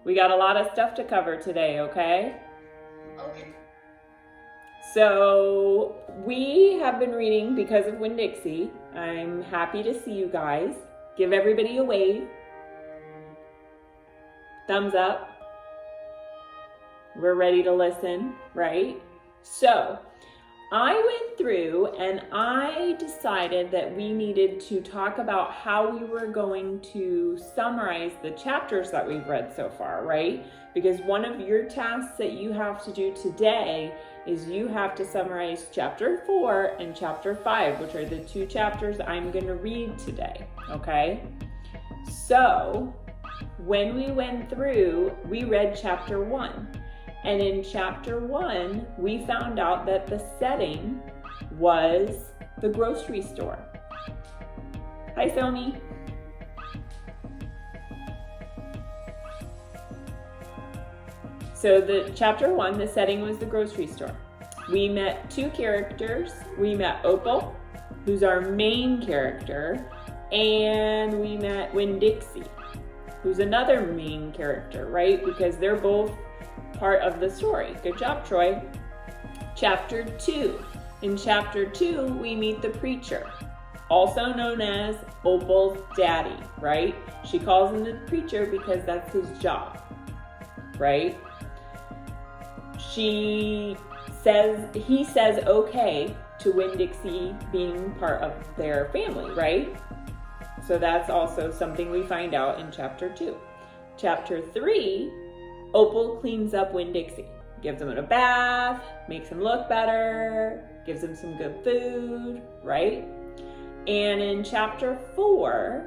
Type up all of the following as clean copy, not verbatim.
We got a lot of stuff to cover today, okay? Okay. So we have been reading Because of Winn-Dixie. I'm happy to see you guys. Give everybody a wave. Thumbs up. We're ready to listen, right? So I went through and I decided that we needed to talk about how we were going to summarize the chapters that we've read so far, right? Because one of your tasks that you have to do today is you have to summarize chapter 4 and chapter 5, which are the two chapters I'm going to read today, okay? So when we went through, we read chapter 1. And in chapter 1, we found out that the setting was the grocery store. Hi, Somi. So the chapter 1, the setting was the grocery store. We met two characters. We met Opal, who's our main character, and we met Winn-Dixie, who's another main character, right? Because they're both part of the story. Good job, Troy. Chapter 2. In chapter 2, we meet the preacher, also known as Opal's daddy, right? She calls him the preacher because that's his job, right? He says okay to Winn-Dixie being part of their family, right? So that's also something we find out in chapter 2. Chapter 3, Opal cleans up Winn-Dixie, gives him a bath, makes him look better, gives him some good food, right? And in chapter 4,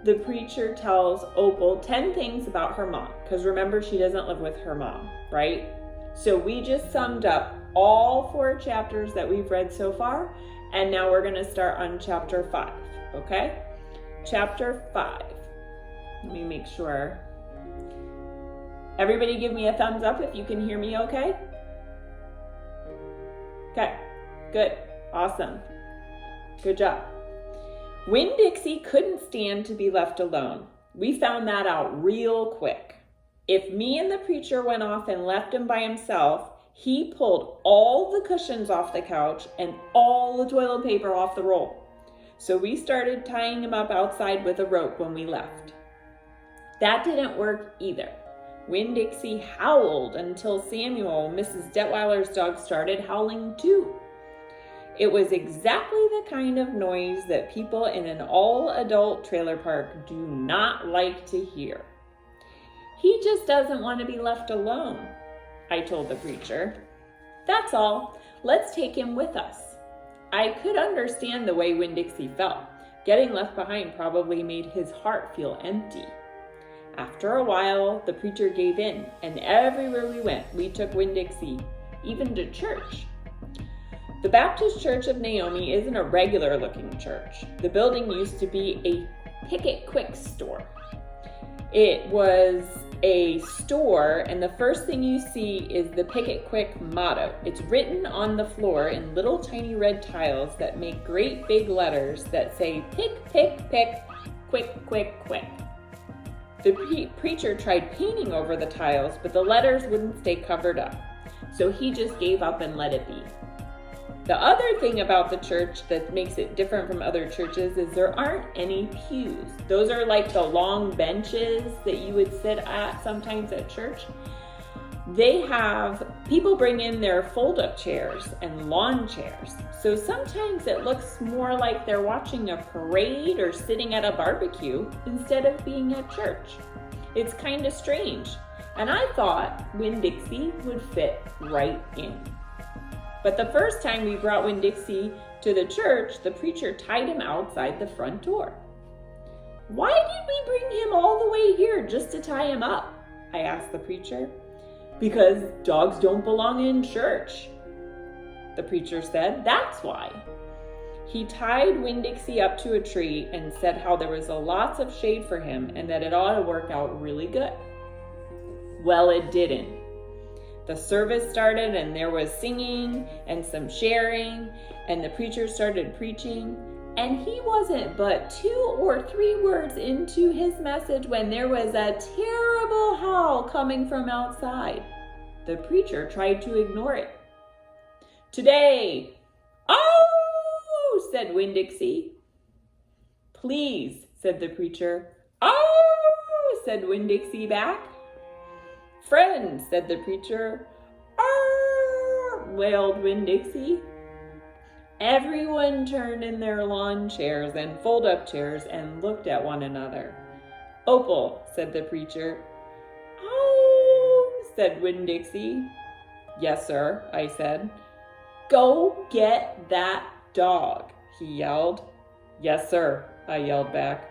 the preacher tells Opal 10 things about her mom, because remember, she doesn't live with her mom, right? So we just summed up all 4 chapters that we've read so far, and now we're going to start on chapter 5, okay? Chapter 5. Let me make sure. Everybody give me a thumbs up if you can hear me okay? Okay, good, awesome, good job. Winn-Dixie couldn't stand to be left alone. We found that out real quick. If me and the preacher went off and left him by himself, he pulled all the cushions off the couch and all the toilet paper off the roll. So we started tying him up outside with a rope when we left. That didn't work either. Winn-Dixie howled until Samuel, Mrs. Detweiler's dog, started howling too. It was exactly the kind of noise that people in an all-adult trailer park do not like to hear. He just doesn't want to be left alone, I told the preacher. That's all. Let's take him with us. I could understand the way Winn-Dixie felt. Getting left behind probably made his heart feel empty. After a while, the preacher gave in, and everywhere we went, we took Winn-Dixie, even to church. The Baptist Church of Naomi isn't a regular-looking church. The building used to be a Picket Quick store. It was a store, and the first thing you see is the Picket Quick motto. It's written on the floor in little tiny red tiles that make great big letters that say, pick, pick, pick, quick, quick, quick. The preacher tried painting over the tiles, but the letters wouldn't stay covered up. So he just gave up and let it be. The other thing about the church that makes it different from other churches is there aren't any pews. Those are like the long benches that you would sit at sometimes at church. People bring in their fold-up chairs and lawn chairs. So sometimes it looks more like they're watching a parade or sitting at a barbecue instead of being at church. It's kind of strange. And I thought Winn-Dixie would fit right in. But the first time we brought Winn-Dixie to the church, the preacher tied him outside the front door. Why did we bring him all the way here just to tie him up? I asked the preacher. Because dogs don't belong in church, the preacher said. That's why. He tied Winn-Dixie up to a tree and said how there was lots of shade for him and that it ought to work out really good. Well, it didn't. The service started and there was singing and some sharing, and the preacher started preaching, And he wasn't but 2 or 3 words into his message when there was a terrible howl coming from outside. The preacher tried to ignore it. "Today, oh," said Winn-Dixie. "Please," said the preacher. "Oh," said Winn-Dixie back. "Friend," said the preacher. "Oh," wailed Winn-Dixie. Everyone turned in their lawn chairs and fold-up chairs and looked at one another. "Opal," said the preacher. "Oh," said Winn-Dixie. "Yes, sir," I said. "Go get that dog," he yelled. "Yes, sir," I yelled back.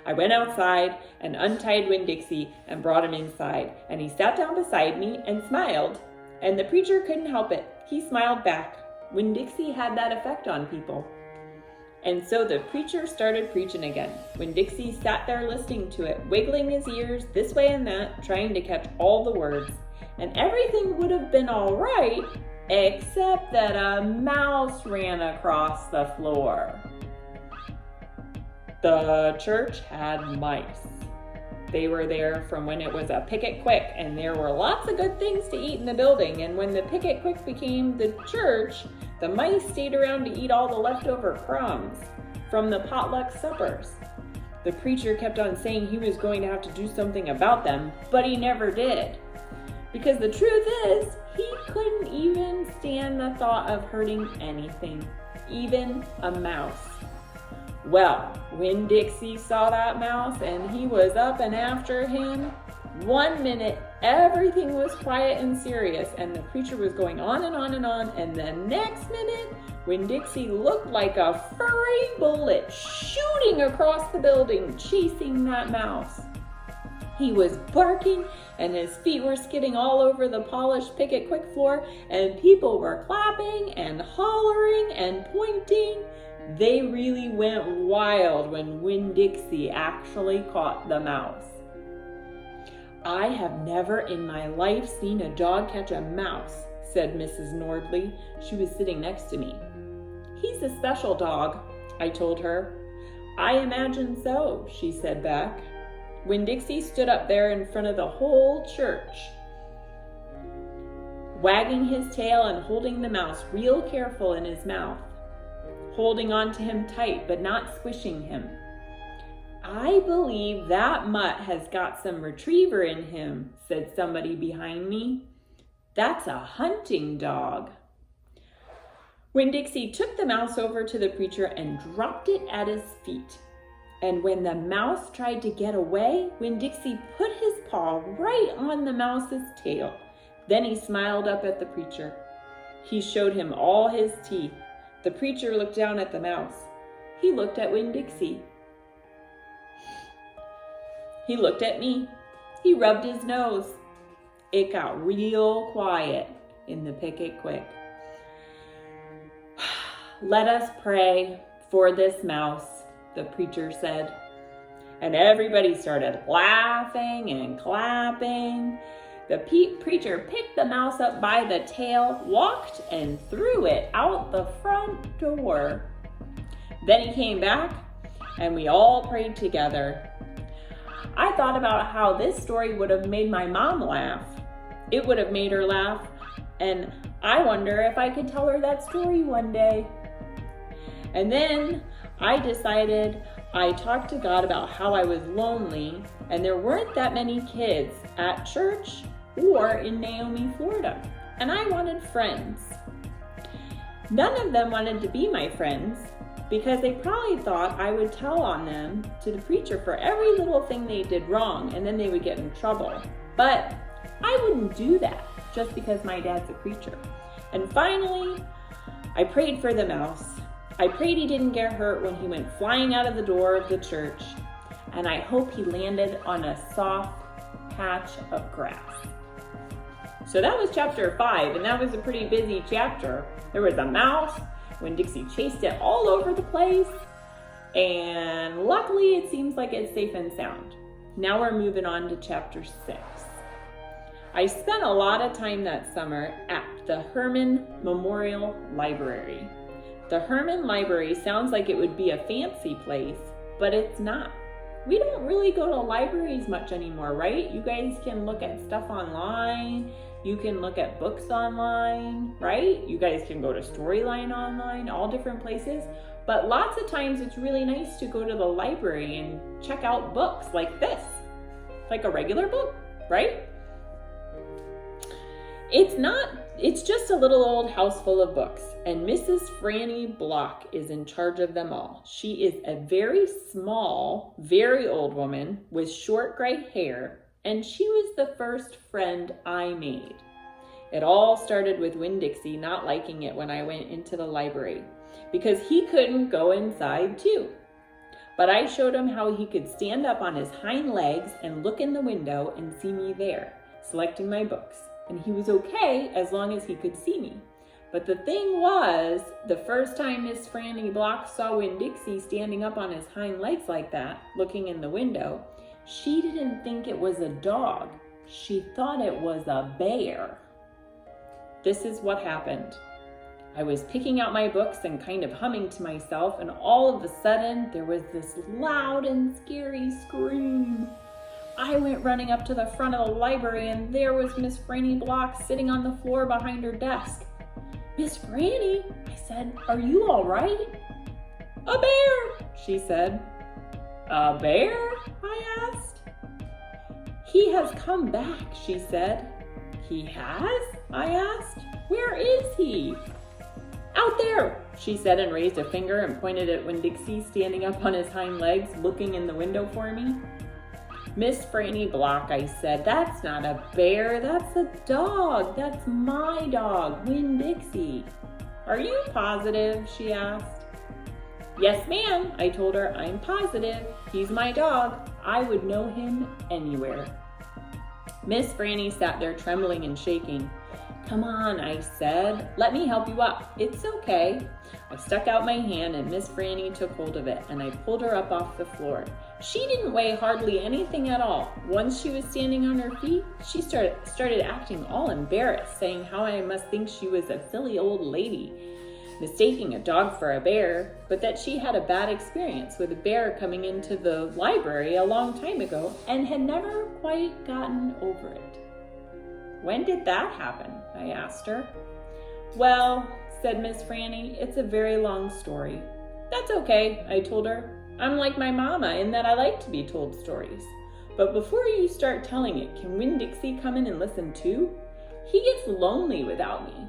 I went outside and untied Winn-Dixie and brought him inside, and he sat down beside me and smiled, and the preacher couldn't help it. He smiled back. Winn-Dixie had that effect on people. And so the preacher started preaching again. Winn-Dixie sat there listening to it, wiggling his ears this way and that, trying to catch all the words. And everything would have been all right, except that a mouse ran across the floor. The church had mice. They were there from when it was a picket quick, and there were lots of good things to eat in the building. And when the picket quick became the church, the mice stayed around to eat all the leftover crumbs from the potluck suppers. The preacher kept on saying he was going to have to do something about them, but he never did. Because the truth is, he couldn't even stand the thought of hurting anything, even a mouse. Well, Winn-Dixie saw that mouse and he was up and after him. 1 minute, everything was quiet and serious, and the preacher was going on and on and on, and the next minute, Winn-Dixie looked like a furry bullet shooting across the building, chasing that mouse. He was barking, and his feet were skidding all over the polished picket quick floor, and people were clapping and hollering and pointing. They really went wild when Winn-Dixie actually caught the mouse. "I have never in my life seen a dog catch a mouse," said Mrs. Nordley. She was sitting next to me. "He's a special dog," I told her. "I imagine so," she said back. Winn-Dixie stood up there in front of the whole church, wagging his tail and holding the mouse real careful in his mouth, holding on to him tight but not squishing him. "I believe that mutt has got some retriever in him," said somebody behind me. "That's a hunting dog." Winn-Dixie took the mouse over to the preacher and dropped it at his feet. And when the mouse tried to get away, Winn-Dixie put his paw right on the mouse's tail. Then he smiled up at the preacher. He showed him all his teeth. The preacher looked down at the mouse. He looked at Winn-Dixie. He looked at me. He rubbed his nose. It got real quiet in the picket quick. "Let us pray for this mouse," the preacher said. And everybody started laughing and clapping. The preacher picked the mouse up by the tail, walked and threw it out the front door. Then he came back and we all prayed together. I thought about how this story would have made my mom laugh. It would have made her laugh, and I wonder if I could tell her that story one day. And then I decided I talked to God about how I was lonely, and there weren't that many kids at church or in Naomi, Florida, and I wanted friends. None of them wanted to be my friends because they probably thought I would tell on them to the preacher for every little thing they did wrong, and then they would get in trouble. But I wouldn't do that just because my dad's a preacher. And finally, I prayed for the mouse. I prayed he didn't get hurt when he went flying out of the door of the church, and I hope he landed on a soft patch of grass. So that was chapter 5, and that was a pretty busy chapter. There was a mouse. Winn-Dixie chased it all over the place, and luckily it seems like it's safe and sound. Now we're moving on to chapter 6. I spent a lot of time that summer at the Herman Memorial Library. The Herman Library sounds like it would be a fancy place, but it's not. We don't really go to libraries much anymore, right? You guys can look at stuff online. You can look at books online, right? You guys can go to Storyline online, all different places. But lots of times it's really nice to go to the library and check out books like this, like a regular book, right? It's just a little old house full of books, and Mrs. Franny Block is in charge of them all. She is a very small, very old woman with short gray hair, and she was the first friend I made. It all started with Winn-Dixie not liking it when I went into the library, because he couldn't go inside too. But I showed him how he could stand up on his hind legs and look in the window and see me there, selecting my books. And he was okay as long as he could see me. But the thing was, the first time Miss Franny Block saw Winn-Dixie standing up on his hind legs like that, looking in the window, she didn't think it was a dog. She thought it was a bear. This is what happened. I was picking out my books and kind of humming to myself, and all of a sudden, there was this loud and scary scream. I went running up to the front of the library, and there was Miss Franny Block sitting on the floor behind her desk. "Miss Franny," I said, "are you all right?" "A bear," she said. "A bear?" I asked. "He has come back," she said. "He has?" I asked. "Where is he?" "Out there," she said, and raised a finger and pointed at Winn-Dixie standing up on his hind legs, looking in the window for me. "Miss Franny Block," I said, "that's not a bear, that's a dog. That's my dog, Winn-Dixie." "Are you positive?" she asked. "Yes, ma'am," I told her. "I'm positive. He's my dog. I would know him anywhere." Miss Franny sat there trembling and shaking. "Come on," I said. "Let me help you up. It's okay." I stuck out my hand and Miss Franny took hold of it, and I pulled her up off the floor. She didn't weigh hardly anything at all. Once she was standing on her feet, she started acting all embarrassed, saying how I must think she was a silly old lady, mistaking a dog for a bear, but that she had a bad experience with a bear coming into the library a long time ago and had never quite gotten over it. "When did that happen?" I asked her. "Well," said Miss Franny, "it's a very long story." "That's okay," I told her. "I'm like my mama in that I like to be told stories. But before you start telling it, can Winn-Dixie come in and listen too? He gets lonely without me."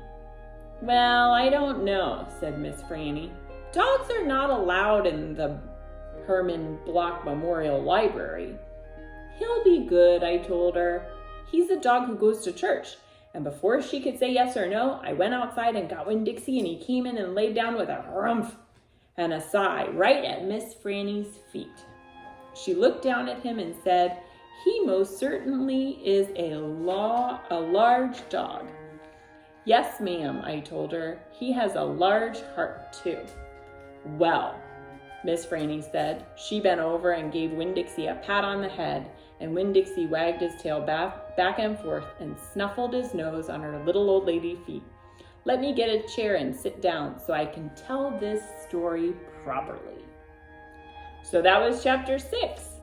"Well, I don't know," said Miss Franny. "Dogs are not allowed in the Herman Block Memorial Library." "He'll be good," I told her. "He's a dog who goes to church." And before she could say yes or no, I went outside and got Winn-Dixie, and he came in and laid down with a harumph and a sigh right at Miss Franny's feet. She looked down at him and said, "He most certainly is a large dog." "Yes, ma'am," I told her. "He has a large heart, too." "Well," Miss Franny said. She bent over and gave Winn-Dixie a pat on the head, and Winn-Dixie wagged his tail back and forth and snuffled his nose on her little old lady feet. "Let me get a chair and sit down so I can tell this story properly." So that was chapter 6.